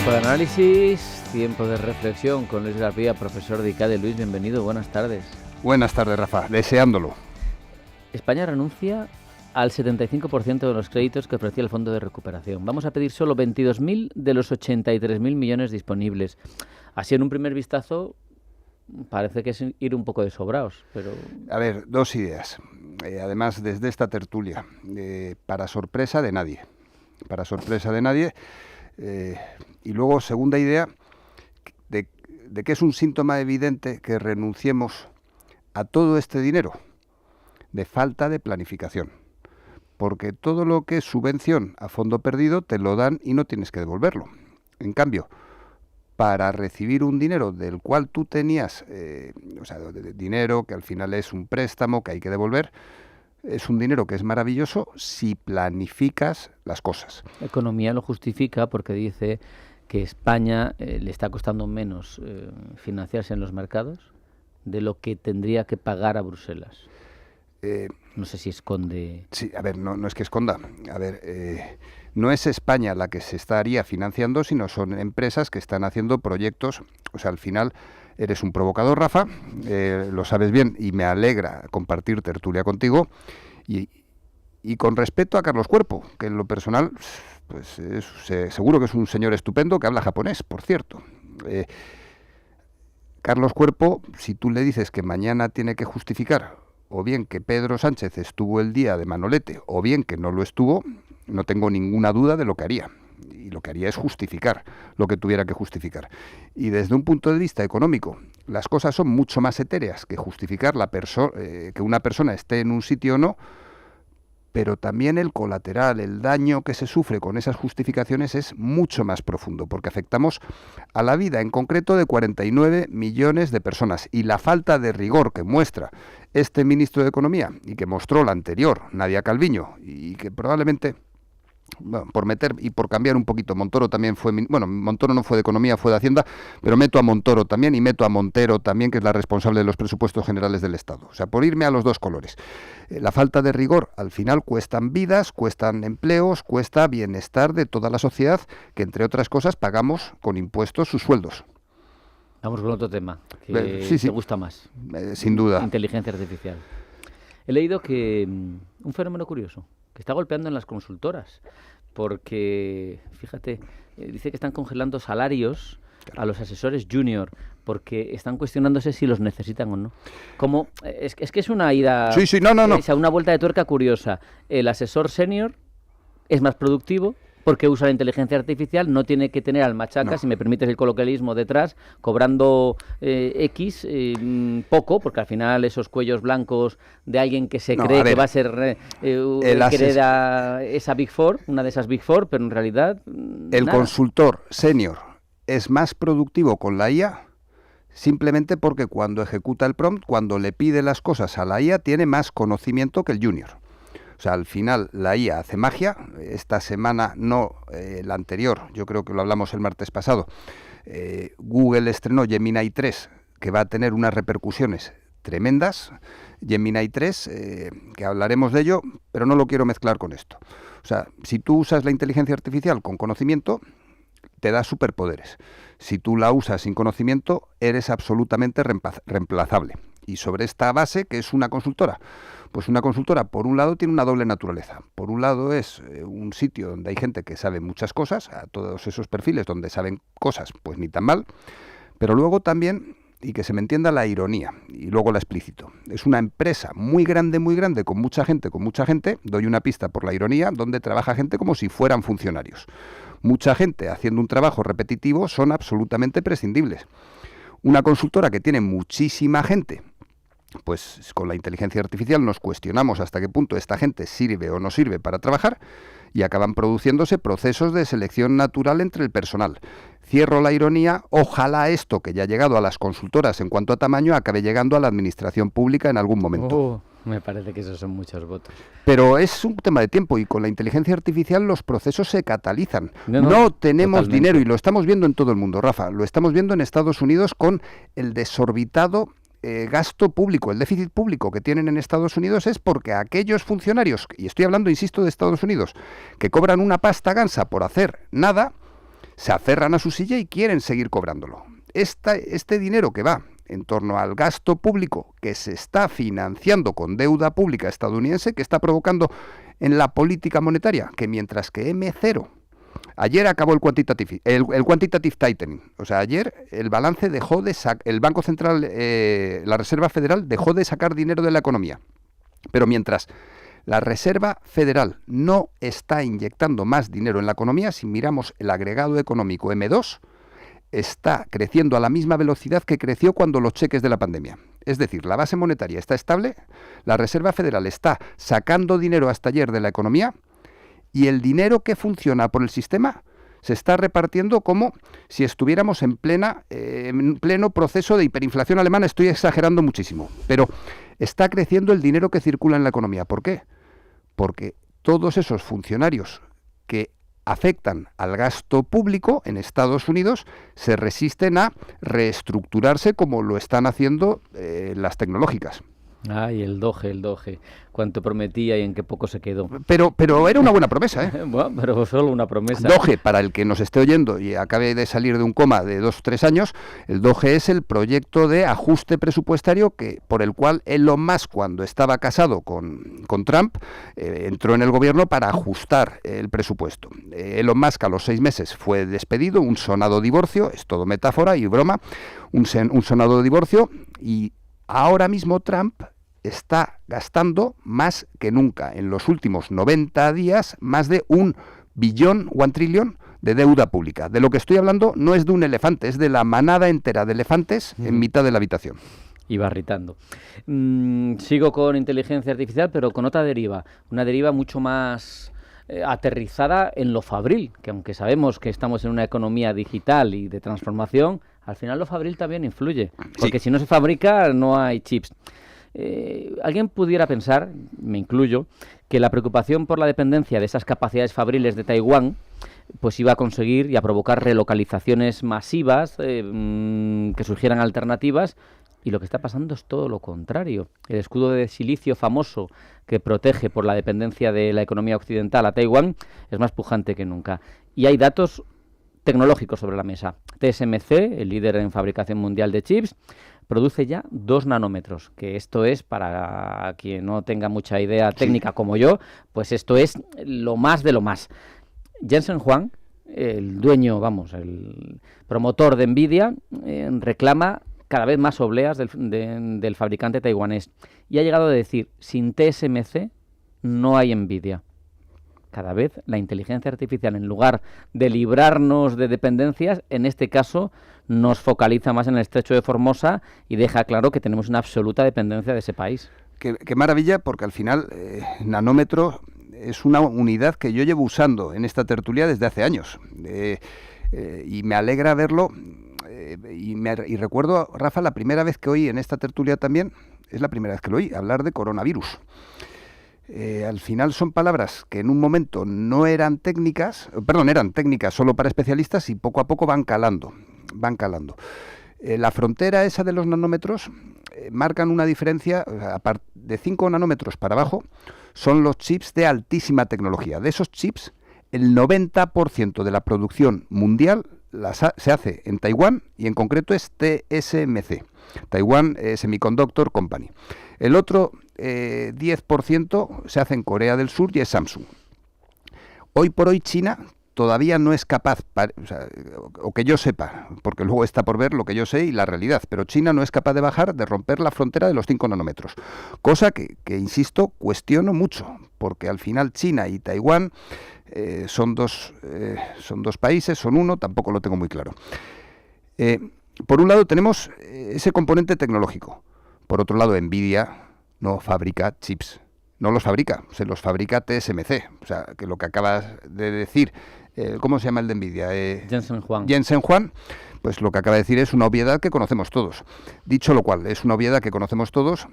Tiempo de análisis, tiempo de reflexión con Luis García, profesor de ICADE. Luis, bienvenido, buenas tardes. Buenas tardes, Rafa, deseándolo. España renuncia al 75% de los créditos que ofrecía el Fondo de Recuperación. Vamos a pedir solo 22.000 de los 83.000 millones disponibles. Así, en un primer vistazo, parece que es ir un poco de sobraos, pero... A ver, dos ideas. Además, desde esta tertulia, para sorpresa de nadie. Para sorpresa de nadie. Y luego, segunda idea, de que es un síntoma evidente que renunciemos a todo este dinero, de falta de planificación. Porque todo lo que es subvención a fondo perdido te lo dan y no tienes que devolverlo. En cambio, para recibir un dinero del cual tú tenías, dinero que al final es un préstamo que hay que devolver, es un dinero que es maravilloso si planificas las cosas. La economía lo justifica porque dice que España le está costando menos financiarse en los mercados de lo que tendría que pagar a Bruselas. No sé si esconde... Sí, a ver, no es que esconda. A ver, no es España la que se estaría financiando, sino son empresas que están haciendo proyectos. O sea, al final eres un provocador, Rafa, lo sabes bien y me alegra compartir tertulia contigo. Y con respecto a Carlos Cuerpo, que en lo personal, pues seguro que es un señor estupendo que habla japonés, por cierto. Carlos Cuerpo, si tú le dices que mañana tiene que justificar o bien que Pedro Sánchez estuvo el día de Manolete, o bien que no lo estuvo, no tengo ninguna duda de lo que haría. Y lo que haría es justificar lo que tuviera que justificar. Y desde un punto de vista económico, las cosas son mucho más etéreas que justificar que una persona esté en un sitio o no, pero también el colateral, el daño que se sufre con esas justificaciones es mucho más profundo, porque afectamos a la vida en concreto de 49 millones de personas. Y la falta de rigor que muestra este ministro de Economía, y que mostró la anterior, Nadia Calviño, y que probablemente... Bueno, por cambiar un poquito, Montoro también fue, Montoro no fue de Economía, fue de Hacienda, pero meto a Montoro también y meto a Montero también, que es la responsable de los presupuestos generales del Estado. O sea, por irme a los dos colores. La falta de rigor, al final, cuestan vidas, cuestan empleos, cuesta bienestar de toda la sociedad, que entre otras cosas pagamos con impuestos sus sueldos. Vamos con otro tema, que sí. te gusta más. Sin duda. Inteligencia artificial. He leído que un fenómeno curioso, que está golpeando en las consultoras, porque, fíjate, dice que están congelando salarios a los asesores junior, porque están cuestionándose si los necesitan o no. Como es que es una ida... Sí, no. O sea, una vuelta de tuerca curiosa. El asesor senior es más productivo porque usa la inteligencia artificial, no tiene que tener al machaca, si me permites el coloquialismo, detrás, cobrando poco, porque al final esos cuellos blancos de alguien que se cree que va a ser hereda esa Big Four, una de esas Big Four, pero en realidad el consultor senior es más productivo con la IA simplemente porque cuando ejecuta el prompt, cuando le pide las cosas a la IA, tiene más conocimiento que el junior. O sea, al final la IA hace magia. Esta semana, la anterior, yo creo que lo hablamos el martes pasado, Google estrenó Gemini 3, que va a tener unas repercusiones tremendas. Gemini 3, que hablaremos de ello, pero no lo quiero mezclar con esto. O sea, si tú usas la inteligencia artificial con conocimiento, te da superpoderes. Si tú la usas sin conocimiento, eres absolutamente reemplazable. Y sobre esta base, ¿qué es una consultora? Pues una consultora, por un lado, tiene una doble naturaleza. Por un lado, es un sitio donde hay gente que sabe muchas cosas, a todos esos perfiles donde saben cosas, pues ni tan mal. Pero luego también, y que se me entienda la ironía, y luego la explicito, es una empresa muy grande, con mucha gente, doy una pista por la ironía, donde trabaja gente como si fueran funcionarios. Mucha gente haciendo un trabajo repetitivo son absolutamente prescindibles. Una consultora que tiene muchísima gente, pues con la inteligencia artificial nos cuestionamos hasta qué punto esta gente sirve o no sirve para trabajar y acaban produciéndose procesos de selección natural entre el personal. Cierro la ironía, ojalá esto que ya ha llegado a las consultoras en cuanto a tamaño acabe llegando a la administración pública en algún momento. Me parece que esos son muchos votos. Pero es un tema de tiempo y con la inteligencia artificial los procesos se catalizan. No tenemos totalmente. dinero y lo estamos viendo en todo el mundo, Rafa. Lo estamos viendo en Estados Unidos con el desorbitado gasto público, el déficit público que tienen en Estados Unidos es porque aquellos funcionarios, y estoy hablando, insisto, de Estados Unidos, que cobran una pasta gansa por hacer nada, se aferran a su silla y quieren seguir cobrándolo. Este dinero que va en torno al gasto público, que se está financiando con deuda pública estadounidense, que está provocando en la política monetaria, que mientras que M0, ayer acabó el quantitative tightening, o sea, ayer el balance dejó de el Banco Central, la Reserva Federal dejó de sacar dinero de la economía, pero mientras la Reserva Federal no está inyectando más dinero en la economía, si miramos el agregado económico M2, está creciendo a la misma velocidad que creció cuando los cheques de la pandemia. Es decir, la base monetaria está estable, la Reserva Federal está sacando dinero hasta ayer de la economía y el dinero que funciona por el sistema se está repartiendo como si estuviéramos en pleno proceso de hiperinflación alemana. Estoy exagerando muchísimo, pero está creciendo el dinero que circula en la economía. ¿Por qué? Porque todos esos funcionarios que afectan al gasto público en Estados Unidos se resisten a reestructurarse como lo están haciendo las tecnológicas. Ay, el Doge, cuánto prometía y en qué poco se quedó. Pero era una buena promesa, ¿eh? Bueno, pero solo una promesa. Doge, para el que nos esté oyendo y acabe de salir de un coma de 2 o 3 años, el Doge es el proyecto de ajuste presupuestario por el cual Elon Musk, cuando estaba casado con Trump, entró en el gobierno para ajustar el presupuesto. Elon Musk a los 6 meses fue despedido, un sonado divorcio, es todo metáfora y broma, un sonado divorcio, y ahora mismo Trump está gastando más que nunca en los últimos 90 días, más de $1 trillón de deuda pública. De lo que estoy hablando no es de un elefante, es de la manada entera de elefantes en mitad de la habitación. Y barritando. Sigo con inteligencia artificial, pero con otra deriva, una deriva mucho más aterrizada en lo fabril, que aunque sabemos que estamos en una economía digital y de transformación, al final lo fabril también influye, porque si no se fabrica no hay chips. Alguien pudiera pensar, me incluyo, que la preocupación por la dependencia de esas capacidades fabriles de Taiwán pues iba a conseguir y a provocar relocalizaciones masivas, que surgieran alternativas, y lo que está pasando es todo lo contrario. El escudo de silicio famoso que protege por la dependencia de la economía occidental a Taiwán es más pujante que nunca. Y hay datos tecnológicos sobre la mesa. TSMC, el líder en fabricación mundial de chips, produce ya 2 nanómetros, que esto es, para quien no tenga mucha idea técnica como yo, pues esto es lo más de lo más. Jensen Huang, el dueño, el promotor de Nvidia, reclama cada vez más obleas del fabricante taiwanés y ha llegado a decir, sin TSMC no hay Nvidia. Cada vez la inteligencia artificial, en lugar de librarnos de dependencias, en este caso nos focaliza más en el estrecho de Formosa y deja claro que tenemos una absoluta dependencia de ese país. Qué maravilla, porque al final nanómetro es una unidad que yo llevo usando en esta tertulia desde hace años. Y me alegra verlo. Y recuerdo, Rafa, la primera vez que oí en esta tertulia también, es la primera vez que lo oí, hablar de coronavirus. Al final son palabras que en un momento no eran técnicas, eran técnicas solo para especialistas y poco a poco van calando. La frontera esa de los nanómetros marcan una diferencia, de 5 nanómetros para abajo, son los chips de altísima tecnología. De esos chips, el 90% de la producción mundial se hace en Taiwán y en concreto es TSMC, Taiwan Semiconductor Company. El otro 10% se hace en Corea del Sur y es Samsung. Hoy por hoy China todavía no es capaz, o que yo sepa, porque luego está por ver lo que yo sé y la realidad, pero China no es capaz de romper la frontera de los 5 nanómetros, cosa que insisto, cuestiono mucho, porque al final China y Taiwán son dos países, son uno, tampoco lo tengo muy claro. Por un lado tenemos ese componente tecnológico, por otro lado Nvidia no fabrica chips, no los fabrica, se los fabrica TSMC, o sea, que lo que acabas de decir, ¿cómo se llama el de Nvidia? Jensen Huang, pues lo que acaba de decir es una obviedad que conocemos todos. Dicho lo cual, es una obviedad que conocemos todos,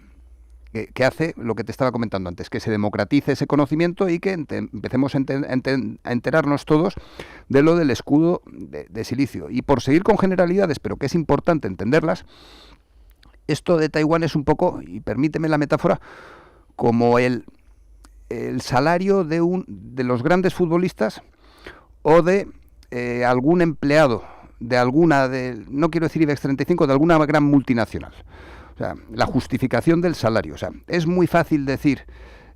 que hace lo que te estaba comentando antes, que se democratice ese conocimiento y que empecemos a enterarnos todos de lo del escudo de silicio. Y por seguir con generalidades, pero que es importante entenderlas, esto de Taiwán es un poco, y permíteme la metáfora, como el salario de los grandes futbolistas o de algún empleado de alguna, no quiero decir IBEX 35, de alguna gran multinacional. O sea, la justificación del salario. O sea, es muy fácil decir,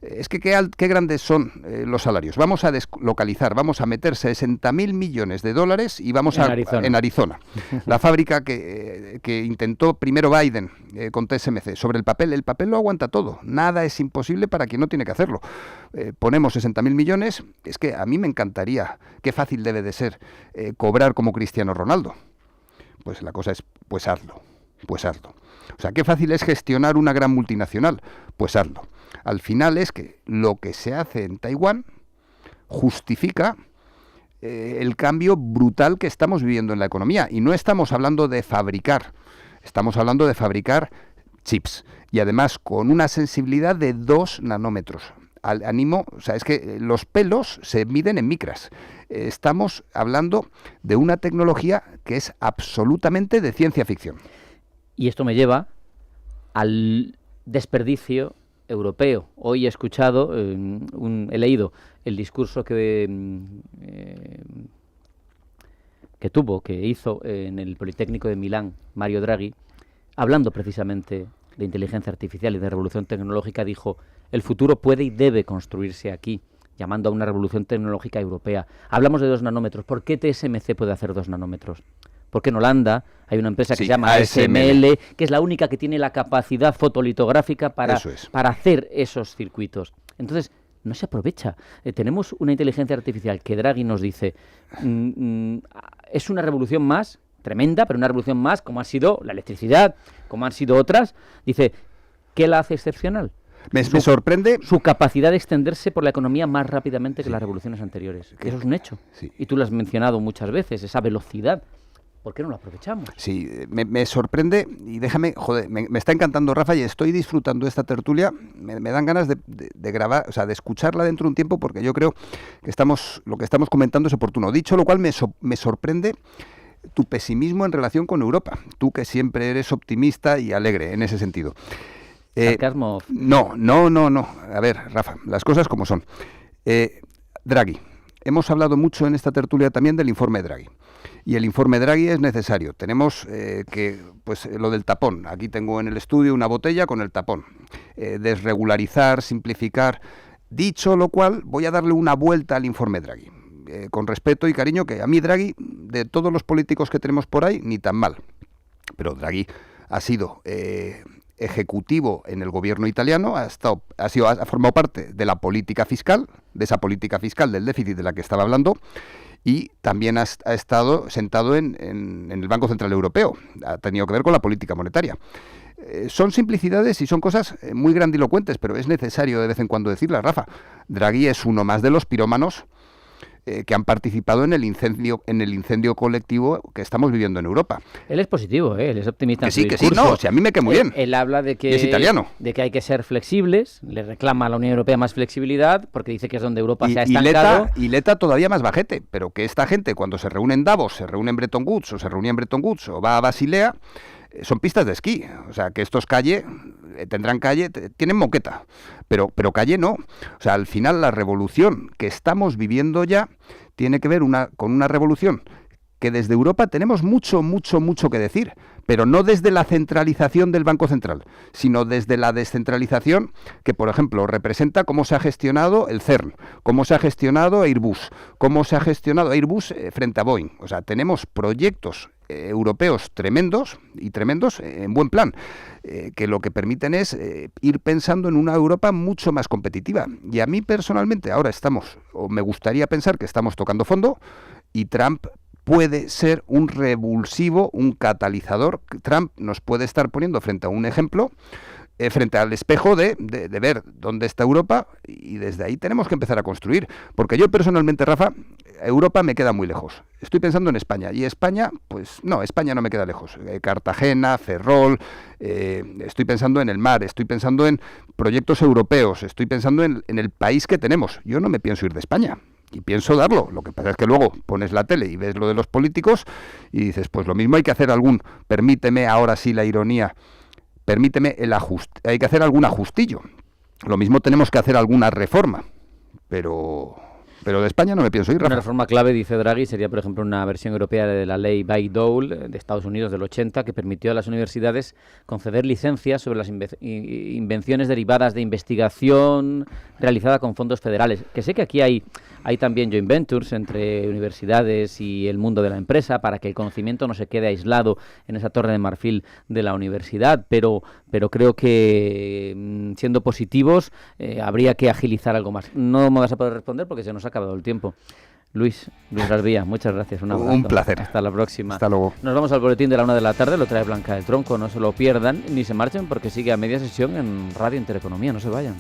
es que qué grandes son los salarios. Vamos a deslocalizar, vamos a meter 60.000 millones de dólares y vamos en Arizona. La fábrica que intentó primero Biden con TSMC. Sobre el papel lo aguanta todo. Nada es imposible para quien no tiene que hacerlo. Ponemos 60.000 millones, es que a mí me encantaría, qué fácil debe de ser cobrar como Cristiano Ronaldo. Pues la cosa es, pues hazlo. O sea, qué fácil es gestionar una gran multinacional, pues hazlo. Al final es que lo que se hace en Taiwán justifica el cambio brutal que estamos viviendo en la economía. Y no estamos hablando de fabricar, estamos hablando de fabricar chips. Y además con una sensibilidad de 2 nanómetros. O sea, es que los pelos se miden en micras. Estamos hablando de una tecnología que es absolutamente de ciencia ficción. Y esto me lleva al desperdicio europeo. Hoy he escuchado, he leído el discurso que hizo en el Politécnico de Milán Mario Draghi, hablando precisamente de inteligencia artificial y de revolución tecnológica. Dijo, el futuro puede y debe construirse aquí, llamando a una revolución tecnológica europea. Hablamos de 2 nanómetros. ¿Por qué TSMC puede hacer 2 nanómetros? Porque en Holanda hay una empresa que se llama ASML, que es la única que tiene la capacidad fotolitográfica para hacer esos circuitos. Entonces, no se aprovecha. Tenemos una inteligencia artificial que Draghi nos dice, es una revolución más, tremenda, pero una revolución más, como ha sido la electricidad, como han sido otras. Dice, ¿qué la hace excepcional? Me sorprende su capacidad de extenderse por la economía más rápidamente que las revoluciones anteriores. Eso es un hecho. Sí. Y tú lo has mencionado muchas veces, esa velocidad. ¿Por qué no lo aprovechamos? Sí, me sorprende y déjame, me está encantando, Rafa, y estoy disfrutando esta tertulia. Me dan ganas de grabar, o sea, de escucharla dentro de un tiempo, porque yo creo que lo que estamos comentando es oportuno. Dicho lo cual, me sorprende tu pesimismo en relación con Europa. Tú que siempre eres optimista y alegre en ese sentido. Sarcasmo. No. A ver, Rafa, las cosas como son. Draghi. Hemos hablado mucho en esta tertulia también del informe Draghi. Y el informe Draghi es necesario. Tenemos lo del tapón. Aquí tengo en el estudio una botella con el tapón. Desregularizar, simplificar. Dicho lo cual, voy a darle una vuelta al informe Draghi. Con respeto y cariño, que a mí Draghi, de todos los políticos que tenemos por ahí, ni tan mal. Pero Draghi ha sido ejecutivo en el gobierno italiano, ha formado parte de la política fiscal, de esa política fiscal del déficit de la que estaba hablando, y también ha estado sentado en el Banco Central Europeo. Ha tenido que ver con la política monetaria. Son simplicidades y son cosas muy grandilocuentes, pero es necesario de vez en cuando decirlas, Rafa. Draghi es uno más de los pirómanos que han participado en el incendio colectivo que estamos viviendo en Europa. Él es positivo, él es optimista. Que sí, si a mí me cae muy bien. Él habla de que es italiano. De que hay que ser flexibles, le reclama a la Unión Europea más flexibilidad, porque dice que es donde Europa se ha estancado. Y Letta todavía más bajete, pero que esta gente cuando se reúne en Davos, se reúne en Bretton Woods, o va a Basilea, son pistas de esquí. O sea, que estos tendrán calle, tienen moqueta, pero calle no. O sea, al final la revolución que estamos viviendo ya tiene que ver con una revolución que desde Europa tenemos mucho que decir, pero no desde la centralización del Banco Central, sino desde la descentralización que, por ejemplo, representa cómo se ha gestionado el CERN, cómo se ha gestionado Airbus, frente a Boeing. O sea, tenemos proyectos europeos tremendos en buen plan, que lo que permiten es ir pensando en una Europa mucho más competitiva. Y a mí personalmente ahora me gustaría pensar que estamos tocando fondo, y Trump puede ser un revulsivo, un catalizador. Trump nos puede estar poniendo frente a un ejemplo, frente al espejo de ver dónde está Europa, y desde ahí tenemos que empezar a construir. Porque yo personalmente, Rafa, Europa me queda muy lejos. Estoy pensando en España, y España no me queda lejos. Cartagena, Ferrol, estoy pensando en el mar, estoy pensando en proyectos europeos, estoy pensando en el país que tenemos. Yo no me pienso ir de España. Y pienso darlo. Lo que pasa es que luego pones la tele y ves lo de los políticos y dices, pues lo mismo hay que hacer permíteme ahora sí la ironía, hay que hacer algún ajustillo. Lo mismo tenemos que hacer alguna reforma, pero Pero de España no me pienso ir, Rafa. Una reforma clave, dice Draghi, sería, por ejemplo, una versión europea de la ley Bayh-Dole de Estados Unidos del 80, que permitió a las universidades conceder licencias sobre las invenciones derivadas de investigación realizada con fondos federales. Que sé que aquí hay también joint ventures entre universidades y el mundo de la empresa para que el conocimiento no se quede aislado en esa torre de marfil de la universidad, pero creo que, siendo positivos, habría que agilizar algo más. No me vas a poder responder porque se nos ha acabado el tiempo. Luis Garbía, muchas gracias. Un abrazo. Un placer. Hasta la próxima. Hasta luego. Nos vamos al boletín de la 1 de la tarde, lo trae Blanca del Tronco. No se lo pierdan ni se marchen porque sigue a media sesión en Radio Intereconomía. No se vayan.